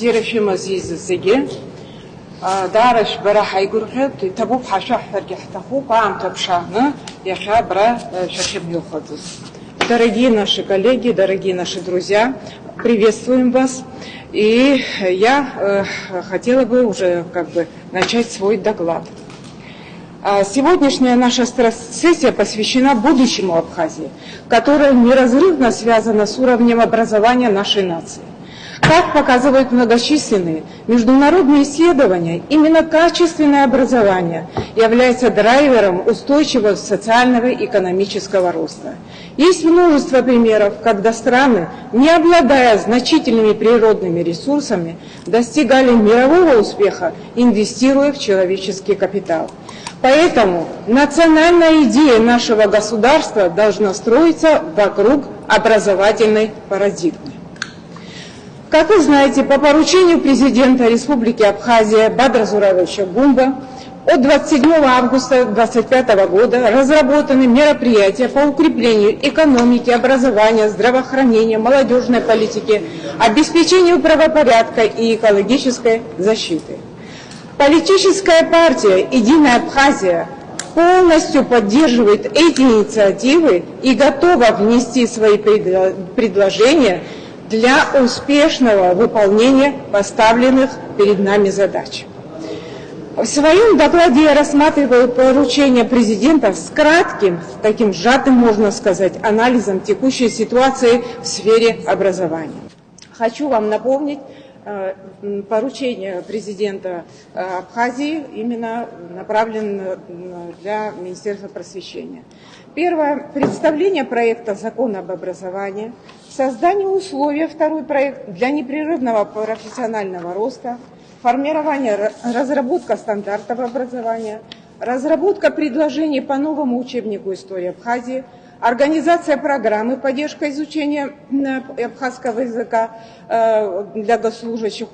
Зирафим Азизеге, Дараш Барахайгурхет, Табуб Хашах Фаргихтаху, Пам Табшана, Яхабра Шахим Юхадус. Дорогие наши коллеги, дорогие наши друзья, приветствуем вас. И я хотела бы уже начать свой доклад. Сегодняшняя наша сессия посвящена будущему Абхазии, которая неразрывно связана с уровнем образования нашей нации. Как показывают многочисленные международные исследования, именно качественное образование является драйвером устойчивого социального и экономического роста. Есть множество примеров, когда страны, не обладая значительными природными ресурсами, достигали мирового успеха, инвестируя в человеческий капитал. Поэтому национальная идея нашего государства должна строиться вокруг образовательной парадигмы. Как вы знаете, по поручению президента Республики Абхазия Бадра Зуравовича Гумба от 27 августа 2025 года разработаны мероприятия по укреплению экономики, образования, здравоохранения, молодежной политики, обеспечению правопорядка и экологической защиты. Политическая партия «Единая Абхазия» полностью поддерживает эти инициативы и готова внести свои предложения для успешного выполнения поставленных перед нами задач. В своем докладе я рассматриваю поручение президента с кратким, таким сжатым, можно сказать, анализом текущей ситуации в сфере образования. Хочу вам напомнить поручение президента Абхазии, именно направлено для Министерства просвещения. Первое – представление проекта закона об образовании, создание условий, второй проект, для непрерывного профессионального роста, формирование, разработка стандартов образования, разработка предложений по новому учебнику истории Абхазии, организация программы поддержка изучения абхазского языка для госслужащих,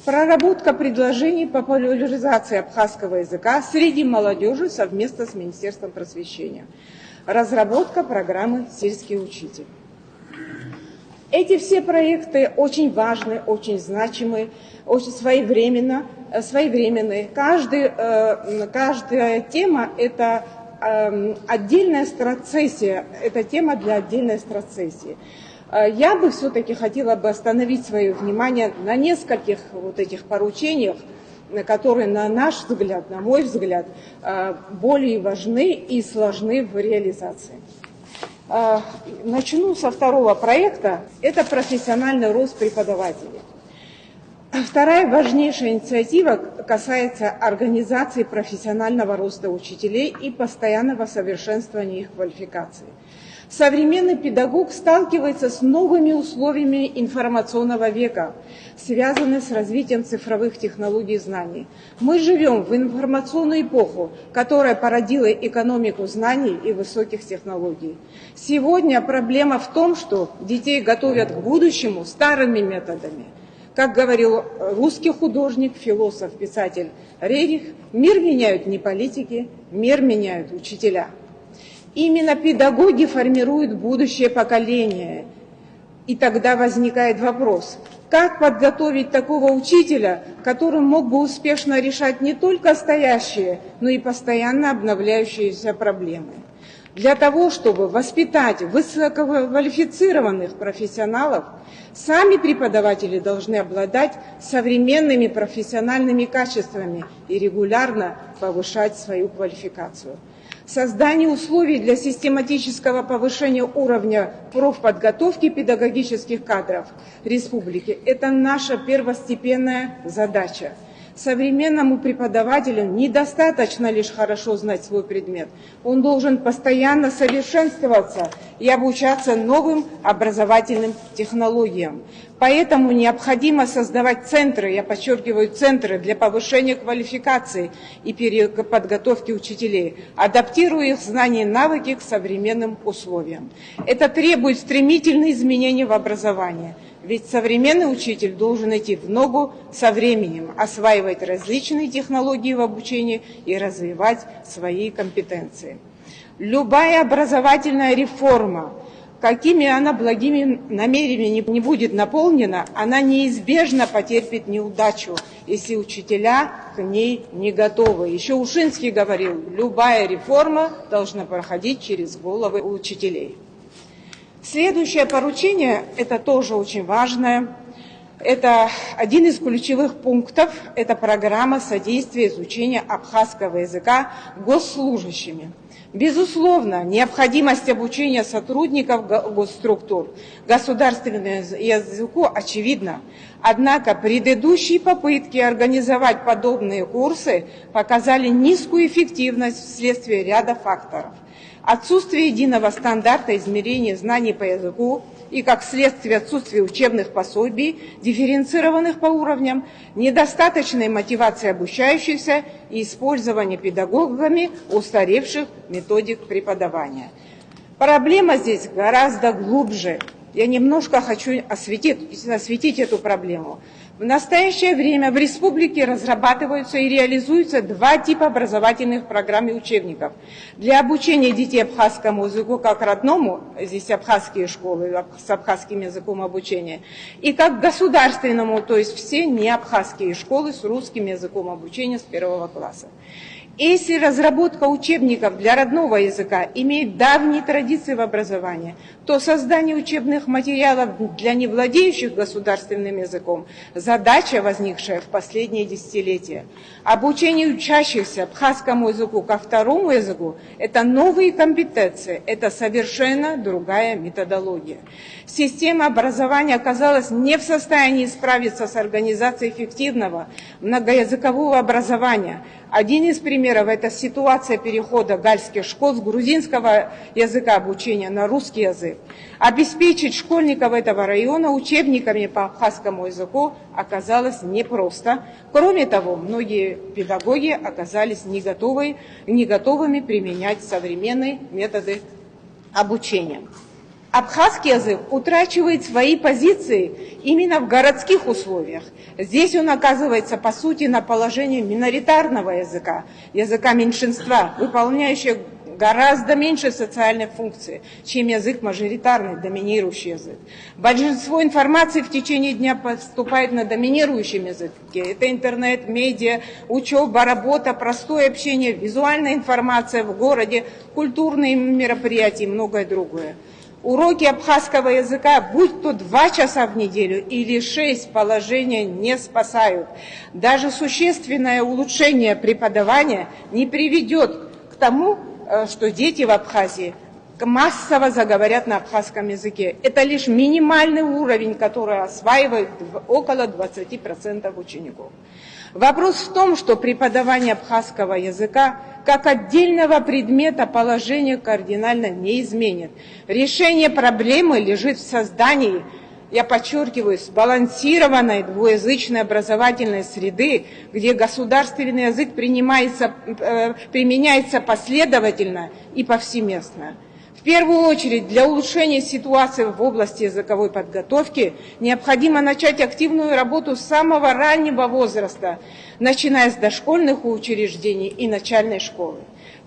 проработка предложений по популяризации абхазского языка среди молодежи совместно с Министерством просвещения, разработка программы «Сельский учитель». Эти все проекты очень важны, очень значимы, очень своевременные. Каждая тема – это отдельная страцессия, это тема для отдельной страцессии. Я бы все-таки хотела бы остановить свое внимание на нескольких вот этих поручениях, которые, на наш взгляд, на мой взгляд, более важны и сложны в реализации. Начну со второго проекта. Это профессиональный рост преподавателей. Вторая важнейшая инициатива касается организации профессионального роста учителей и постоянного совершенствования их квалификации. Современный педагог сталкивается с новыми условиями информационного века, связанными с развитием цифровых технологий и знаний. Мы живем в информационную эпоху, которая породила экономику знаний и высоких технологий. Сегодня проблема в том, что детей готовят к будущему старыми методами. Как говорил русский художник, философ, писатель Рерих, мир меняют не политики, мир меняют учителя. Именно педагоги формируют будущее поколение. И тогда возникает вопрос, как подготовить такого учителя, который мог бы успешно решать не только стоящие, но и постоянно обновляющиеся проблемы. Для того, чтобы воспитать высококвалифицированных профессионалов, сами преподаватели должны обладать современными профессиональными качествами и регулярно повышать свою квалификацию. Создание условий для систематического повышения уровня профподготовки педагогических кадров республики – это наша первостепенная задача. Современному преподавателю недостаточно лишь хорошо знать свой предмет. Он должен постоянно совершенствоваться и обучаться новым образовательным технологиям. Поэтому необходимо создавать центры, я подчеркиваю, центры для повышения квалификации и переподготовки учителей, адаптируя их знания и навыки к современным условиям. Это требует стремительных изменений в образовании. Ведь современный учитель должен идти в ногу со временем, осваивать различные технологии в обучении и развивать свои компетенции. Любая образовательная реформа, какими она благими намерениями не будет наполнена, она неизбежно потерпит неудачу, если учителя к ней не готовы. Еще Ушинский говорил, любая реформа должна проходить через головы учителей. Следующее поручение, это тоже очень важное, это один из ключевых пунктов, это программа содействия изучения абхазского языка госслужащими. Безусловно, необходимость обучения сотрудников госструктур государственному языку очевидна. Однако предыдущие попытки организовать подобные курсы показали низкую эффективность вследствие ряда факторов. Отсутствие единого стандарта измерения знаний по языку и, как следствие, отсутствие учебных пособий, дифференцированных по уровням, недостаточной мотивации обучающихся и использование педагогами устаревших методик преподавания. Проблема здесь гораздо глубже. Я немножко хочу осветить эту проблему. В настоящее время в республике разрабатываются и реализуются два типа образовательных программ и учебников. Для обучения детей абхазскому языку как родному, здесь абхазские школы с абхазским языком обучения, и как государственному, то есть все неабхазские школы с русским языком обучения с 1 класса. Если разработка учебников для родного языка имеет давние традиции в образовании, то создание учебных материалов для невладеющих государственным языком – задача, возникшая в последние десятилетия. Обучение учащихся абхазскому языку ко второму языку – это новые компетенции, это совершенно другая методология. Система образования оказалась не в состоянии справиться с организацией эффективного многоязыкового образования. Один из примеров – это ситуация перехода гальских школ с грузинского языка обучения на русский язык. Обеспечить школьников этого района учебниками по абхазскому языку оказалось непросто. Кроме того, многие педагоги оказались не готовыми применять современные методы обучения. Абхазский язык утрачивает свои позиции именно в городских условиях. Здесь он оказывается, по сути, на положении миноритарного языка, языка меньшинства, выполняющего гораздо меньше социальных функций, чем язык мажоритарный, доминирующий язык. Большинство информации в течение дня поступает на доминирующем языке. Это интернет, медиа, учеба, работа, простое общение, визуальная информация в городе, культурные мероприятия и многое другое. Уроки абхазского языка, будь то 2 часа в неделю или 6, положения не спасают. Даже существенное улучшение преподавания не приведет к тому, что дети в Абхазии массово заговорят на абхазском языке. Это лишь минимальный уровень, который осваивает около 20% учеников. Вопрос в том, что преподавание абхазского языка как отдельного предмета положение кардинально не изменит. Решение проблемы лежит в создании, я подчеркиваю, сбалансированной двуязычной образовательной среды, где государственный язык применяется последовательно и повсеместно. В первую очередь, для улучшения ситуации в области языковой подготовки необходимо начать активную работу с самого раннего возраста, начиная с дошкольных учреждений и начальной школы.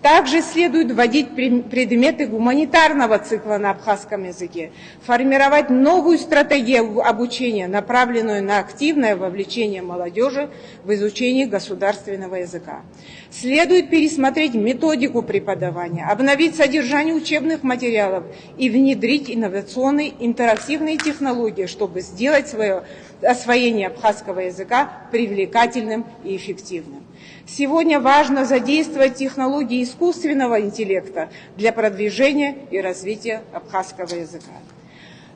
Также следует вводить предметы гуманитарного цикла на абхазском языке, формировать новую стратегию обучения, направленную на активное вовлечение молодежи в изучение государственного языка. Следует пересмотреть методику преподавания, обновить содержание учебных материалов и внедрить инновационные интерактивные технологии, чтобы сделать свое освоение абхазского языка привлекательным и эффективным. Сегодня важно задействовать технологии искусственного интеллекта для продвижения и развития абхазского языка.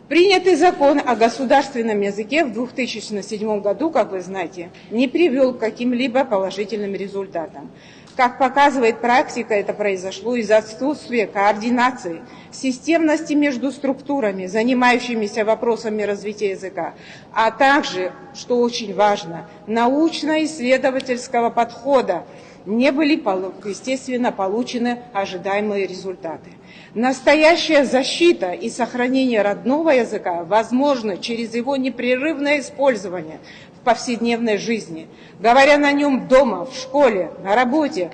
Принятый закон о государственном языке в 2007 году, как вы знаете, не привел к каким-либо положительным результатам. Как показывает практика, это произошло из-за отсутствия координации, системности между структурами, занимающимися вопросами развития языка, а также, что очень важно, научно-исследовательского подхода. Не были, естественно, получены ожидаемые результаты. Настоящая защита и сохранение родного языка возможно через его непрерывное использование в повседневной жизни, говоря на нем дома, в школе, на работе,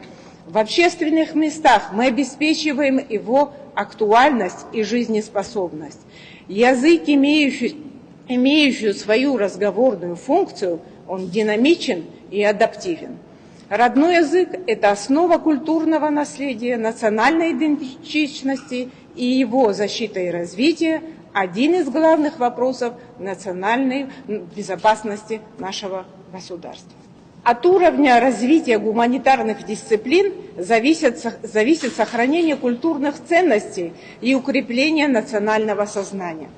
В общественных местах мы обеспечиваем его актуальность и жизнеспособность. Язык, имеющий свою разговорную функцию, он динамичен и адаптивен. Родной язык – это основа культурного наследия, национальной идентичности, и его защита и развитие – один из главных вопросов национальной безопасности нашего государства. От уровня развития гуманитарных дисциплин зависит сохранение культурных ценностей и укрепление национального сознания.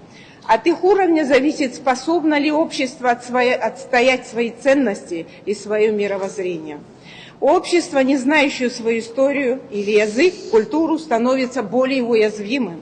От их уровня зависит, способно ли общество отстоять свои ценности и свое мировоззрение. Общество, не знающее свою историю или язык, культуру, становится более уязвимым.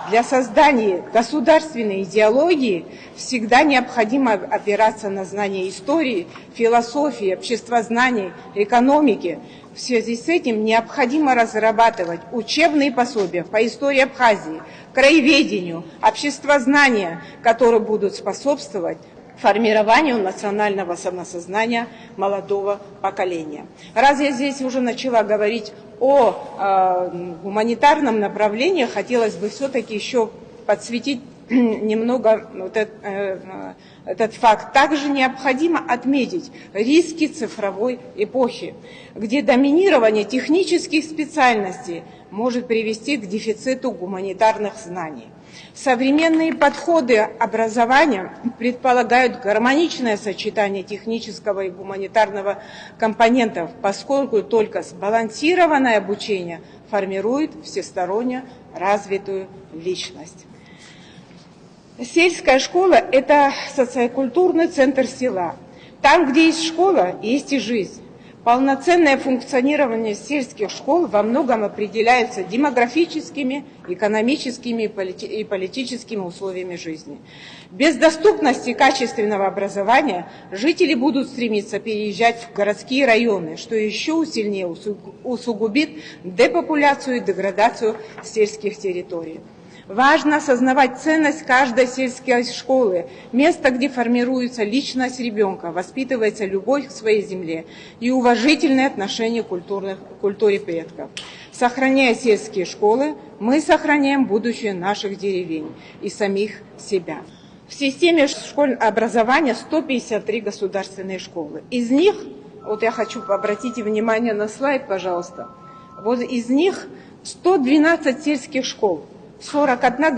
Для создания государственной идеологии всегда необходимо опираться на знания истории, философии, обществознания, экономики. В связи с этим необходимо разрабатывать учебные пособия по истории Абхазии, краеведению, обществознания, которые будут способствовать формированию национального самосознания молодого поколения. Раз я здесь уже начала говорить о гуманитарном направлении, хотелось бы все-таки еще подсветить немного этот факт. Также необходимо отметить риски цифровой эпохи, где доминирование технических специальностей может привести к дефициту гуманитарных знаний. Современные подходы образования предполагают гармоничное сочетание технического и гуманитарного компонентов, поскольку только сбалансированное обучение формирует всесторонне развитую личность. Сельская школа – это социокультурный центр села. Там, где есть школа, есть и жизнь. Полноценное функционирование сельских школ во многом определяется демографическими, экономическими и политическими условиями жизни. Без доступности качественного образования жители будут стремиться переезжать в городские районы, что еще сильнее усугубит депопуляцию и деградацию сельских территорий. Важно осознавать ценность каждой сельской школы, место, где формируется личность ребенка, воспитывается любовь к своей земле и уважительное отношение к культуре предков. Сохраняя сельские школы, мы сохраняем будущее наших деревень и самих себя. В системе школьного образования 153 государственные школы. Из них, вот я хочу обратить внимание на слайд, пожалуйста, вот из них 112 сельских школ. 41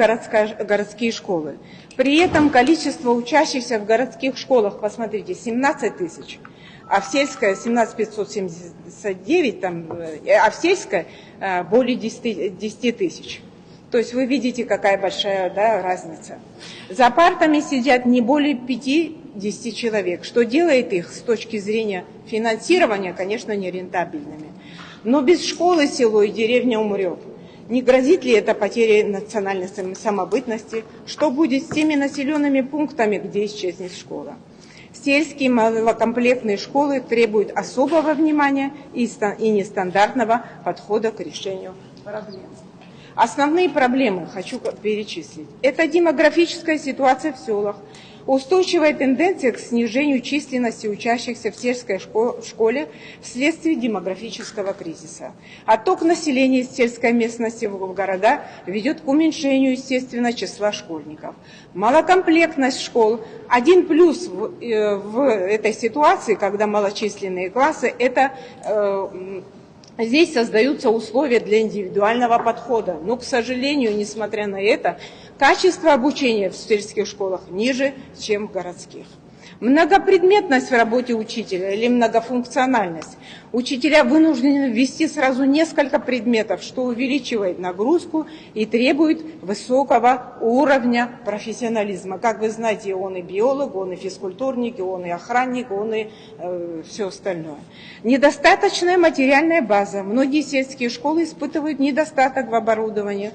городские школы. При этом количество учащихся в городских школах, посмотрите, 17 тысяч, а в сельской 17 579, а в сельской более 10 тысяч. То есть вы видите, какая большая разница. За партами сидят не более 5-10 человек, что делает их с точки зрения финансирования, конечно, нерентабельными. Но без школы село и деревня умрет. Не грозит ли это потерей национальной самобытности? Что будет с теми населенными пунктами, где исчезнет школа? Сельские малокомплектные школы требуют особого внимания и нестандартного подхода к решению проблем. Основные проблемы хочу перечислить. Это демографическая ситуация в селах, устойчивая тенденция к снижению численности учащихся в сельской школе вследствие демографического кризиса. Отток населения из сельской местности в города ведет к уменьшению, естественно, числа школьников. Малокомплектность школ. Один плюс в этой ситуации, когда малочисленные классы, это здесь создаются условия для индивидуального подхода. Но, к сожалению, несмотря на это, качество обучения в сельских школах ниже, чем в городских. Многопредметность в работе учителя или многофункциональность. Учителя вынуждены ввести сразу несколько предметов, что увеличивает нагрузку и требует высокого уровня профессионализма. Как вы знаете, он и биолог, он и физкультурник, он и охранник, он и все остальное. Недостаточная материальная база. Многие сельские школы испытывают недостаток в оборудовании,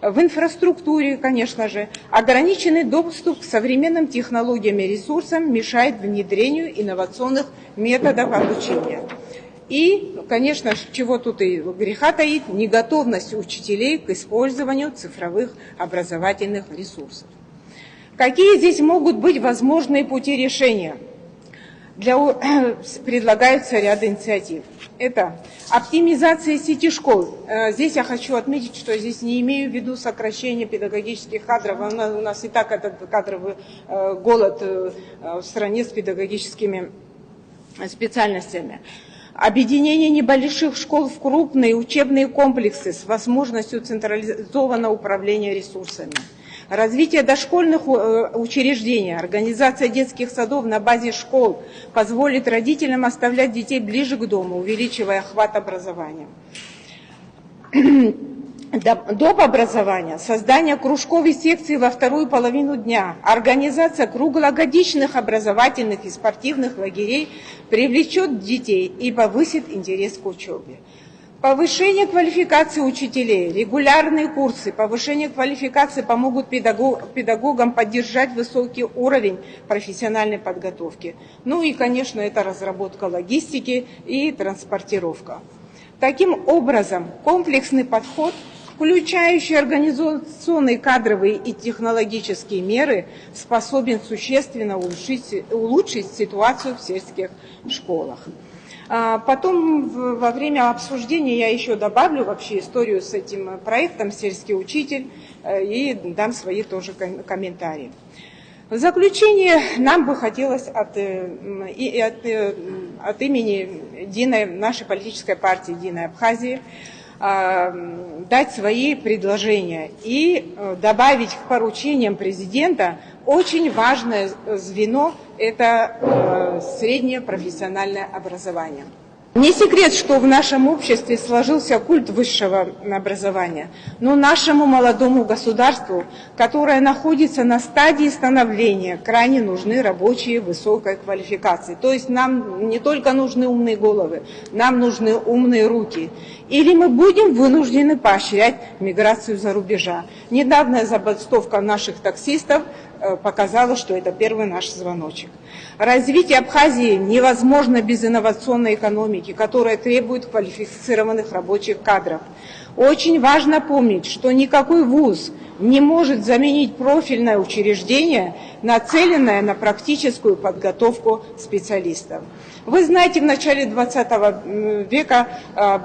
в инфраструктуре, конечно же. Ограниченный доступ к современным технологиям и ресурсам мешает внедрению инновационных методов обучения. И, конечно, чего тут и греха таит, неготовность учителей к использованию цифровых образовательных ресурсов. Какие здесь могут быть возможные пути решения? Предлагаются ряд инициатив. Это оптимизация сети школ. Здесь я хочу отметить, что здесь не имею в виду сокращение педагогических кадров. У нас и так этот кадровый голод в стране с педагогическими специальностями. Объединение небольших школ в крупные учебные комплексы с возможностью централизованного управления ресурсами. Развитие дошкольных учреждений, организация детских садов на базе школ позволит родителям оставлять детей ближе к дому, увеличивая охват образования. Доп. Образование, создание кружков и секций во вторую половину дня, организация круглогодичных образовательных и спортивных лагерей привлечет детей и повысит интерес к учебе. Повышение квалификации учителей, регулярные курсы, повышение квалификации помогут педагогам поддержать высокий уровень профессиональной подготовки. Ну и, конечно, это разработка логистики и транспортировка. Таким образом, комплексный подход, включающий организационные, кадровые и технологические меры, способен существенно улучшить ситуацию в сельских школах. Потом во время обсуждения я еще добавлю вообще историю с этим проектом «Сельский учитель» и дам свои тоже комментарии. В заключение нам бы хотелось от имени нашей политической партии «Единая Абхазия» дать свои предложения и добавить к поручениям президента очень важное звено – это среднее профессиональное образование. Не секрет, что в нашем обществе сложился культ высшего образования, но нашему молодому государству, которое находится на стадии становления, крайне нужны рабочие высокой квалификации. То есть нам не только нужны умные головы, нам нужны умные руки. Или мы будем вынуждены поощрять миграцию за рубежа. Недавняя забастовка наших таксистов показала, что это первый наш звоночек. Развитие Абхазии невозможно без инновационной экономики, которая требует квалифицированных рабочих кадров. Очень важно помнить, что никакой вуз не может заменить профильное учреждение, нацеленное на практическую подготовку специалистов. Вы знаете, в начале 20 века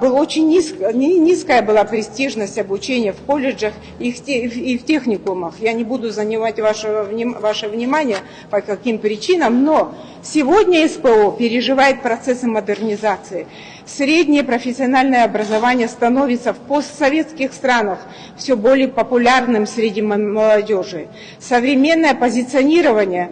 была очень низкая была престижность обучения в колледжах и в техникумах. Я не буду занимать ваше внимание по каким причинам, но сегодня СПО переживает процессы модернизации. Среднее профессиональное образование становится в постсоветских странах все более популярным среди молодежи. Современное позиционирование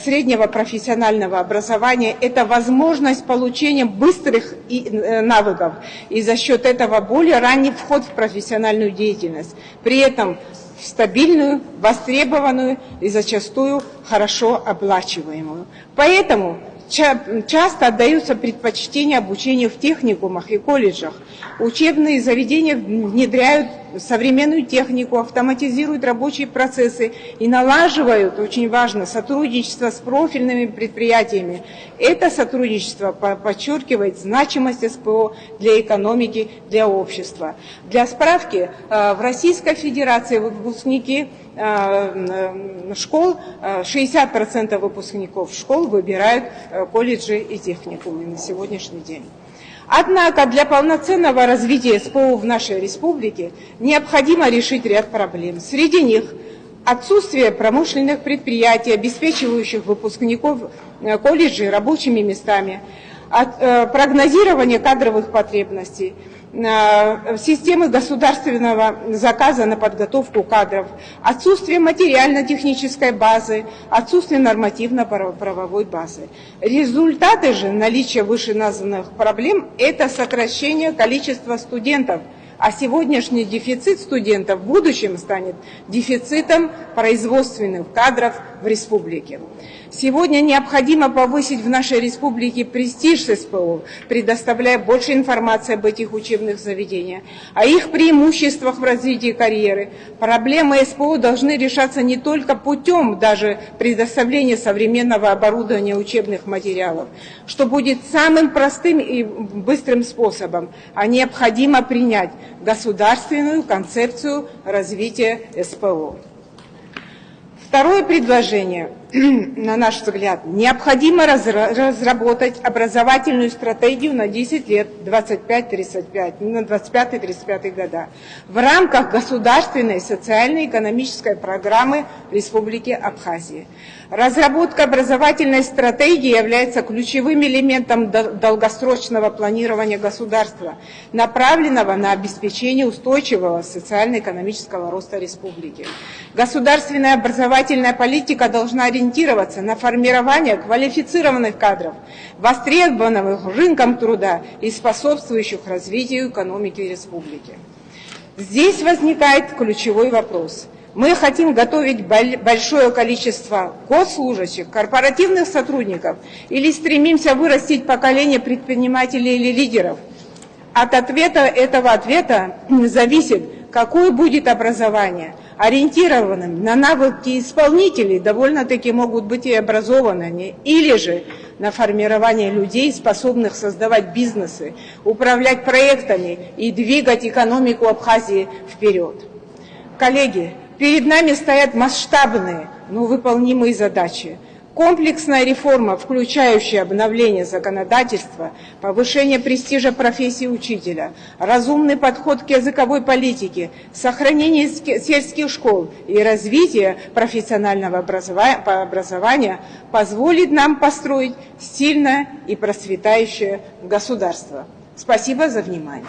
среднего профессионального образования – это возможность получения быстрых навыков и за счет этого более ранний вход в профессиональную деятельность. При этом стабильную, востребованную и зачастую хорошо оплачиваемую. Поэтому часто отдаются предпочтение обучению в техникумах и колледжах. Учебные заведения внедряют современную технику, автоматизируют рабочие процессы и налаживают, очень важно, сотрудничество с профильными предприятиями. Это сотрудничество подчеркивает значимость СПО для экономики, для общества. Для справки, в Российской Федерации выпускники школ, 60% выпускников школ выбирают колледжи и техникумы на сегодняшний день. Однако для полноценного развития СПО в нашей республике необходимо решить ряд проблем. Среди них отсутствие промышленных предприятий, обеспечивающих выпускников колледжей рабочими местами, прогнозирование кадровых потребностей, системы государственного заказа на подготовку кадров, отсутствие материально-технической базы, отсутствие нормативно-правовой базы. Результаты же наличия вышеназванных проблем – это сокращение количества студентов, а сегодняшний дефицит студентов в будущем станет дефицитом производственных кадров в республике. Сегодня необходимо повысить в нашей республике престиж СПО, предоставляя больше информации об этих учебных заведениях, о их преимуществах в развитии карьеры. Проблемы СПО должны решаться не только путем даже предоставления современного оборудования учебных материалов, что будет самым простым и быстрым способом, а необходимо принять государственную концепцию развития СПО. Второе предложение на наш взгляд, необходимо разработать образовательную стратегию на 10 лет, 25-35, на 25-35 года, в рамках государственной социально-экономической программы Республики Абхазия. Разработка образовательной стратегии является ключевым элементом долгосрочного планирования государства, направленного на обеспечение устойчивого социально-экономического роста республики. Государственная образовательная политика должна ориентироваться на формирование квалифицированных кадров, востребованных рынком труда и способствующих развитию экономики республики. Здесь возникает ключевой вопрос. Мы хотим готовить большое количество госслужащих, корпоративных сотрудников или стремимся вырастить поколение предпринимателей или лидеров? От этого ответа зависит, какое будет образование. Ориентированным на навыки исполнителей довольно-таки могут быть и образованными, или же на формирование людей, способных создавать бизнесы, управлять проектами и двигать экономику Абхазии вперед. Коллеги, перед нами стоят масштабные, но выполнимые задачи. Комплексная реформа, включающая обновление законодательства, повышение престижа профессии учителя, разумный подход к языковой политике, сохранение сельских школ и развитие профессионального образования позволит нам построить сильное и процветающее государство. Спасибо за внимание.